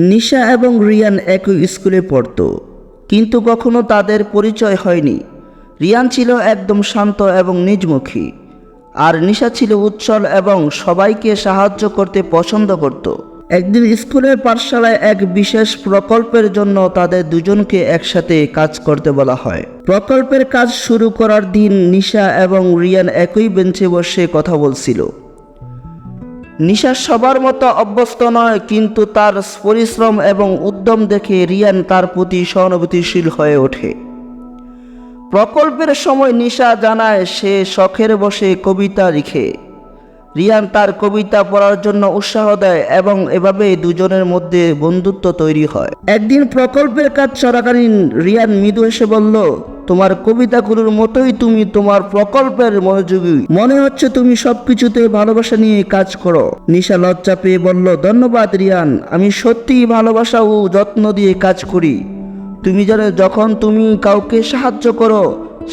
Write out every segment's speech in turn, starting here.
নিশা এবং রিয়ান একই স্কুলে পড়তো, কিন্তু কখনো তাদের পরিচয় হয়নি। রিয়ান ছিল একদম শান্ত এবং নিজমুখী, আর নিশা ছিল উচ্ছল এবং সবাইকে সাহায্য করতে পছন্দ করত। একদিন স্কুলের পাঠশালায় এক বিশেষ প্রকল্পের জন্য তাদের দুজনকে একসাথে কাজ করতে বলা হয়। প্রকল্পের কাজ শুরু করার দিন নিশা এবং রিয়ান একই বেঞ্চে বসে কথা বলছিল। নিশা সবার মতো অভ্যস্ত নয়, কিন্তু তার পরিশ্রম এবং উদ্যম দেখে রিয়ান তার প্রতি সহানুভূতিশীল হয়ে ওঠে। প্রকল্পের সময় নিশা জানায় সে শখের বসে কবিতা লিখে। রিয়ান তার কবিতা পড়ার জন্য উৎসাহ দেয় এবং এভাবে দুজনের মধ্যে বন্ধুত্ব তৈরি হয়। একদিন প্রকল্পের কাজ চলাকালীন রিয়ান মৃদু হেসে বলল, তোমার কবিতাগুলোর মতোই তুমি তোমার প্রকল্পের মনোযোগী, মনে হচ্ছে তুমি সবকিছুতে ভালোবাসা নিয়ে কাজ করো। নিশা লজ্জা পেয়ে বলল, ধন্যবাদ রিয়ান, আমি সত্যিই ভালোবাসা ও যত্ন দিয়ে কাজ করি। তুমি জানো, যখন তুমি কাউকে সাহায্য করো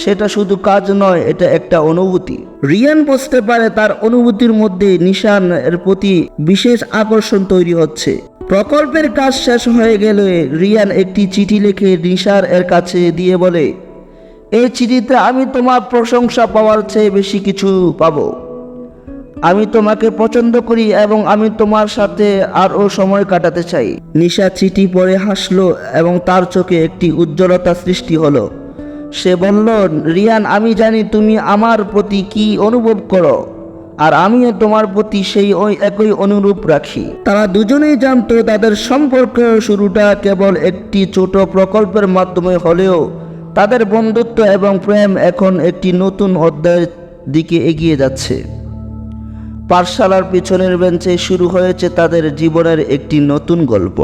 সেটা শুধু কাজ নয়, এটা একটা অনুভূতি। রিয়ান বুঝতে পারে তার অনুভূতির মধ্যে নিশান এর প্রতি বিশেষ আকর্ষণ তৈরি হচ্ছে। প্রকল্পের কাজ শেষ হয়ে গেলে রিয়ান একটি চিঠি লিখে নিশার এর কাছে দিয়ে বলে, এই চিঠিতে আমি তোমার প্রশংসা পাওয়ার চেয়ে বেশি কিছু পাবো। আমি তোমাকে পছন্দ করি এবং আমি তোমার সাথে আরও সময় কাটাতে চাই। নিশা চিঠি পড়ে হাসলো এবং তার চোখে একটি উজ্জ্বলতা সৃষ্টি হলো। সে বলল, রিয়ান, আমি জানি তুমি আমার প্রতি কি অনুভব করো, আর আমিও তোমার প্রতি সেই একই অনুরূপ রাখি। তারা দুজনেই জানতো তাদের সম্পর্কের শুরুটা কেবল একটি ছোট প্রকল্পের মাধ্যমে হলেও তাদের বন্ধুত্ব এবং প্রেম এখন একটি নতুন অধ্যায়ের দিকে এগিয়ে যাচ্ছে। পাঠশালার পিছনের বেঞ্চে শুরু হয়েছে তাদের জীবনের একটি নতুন গল্প।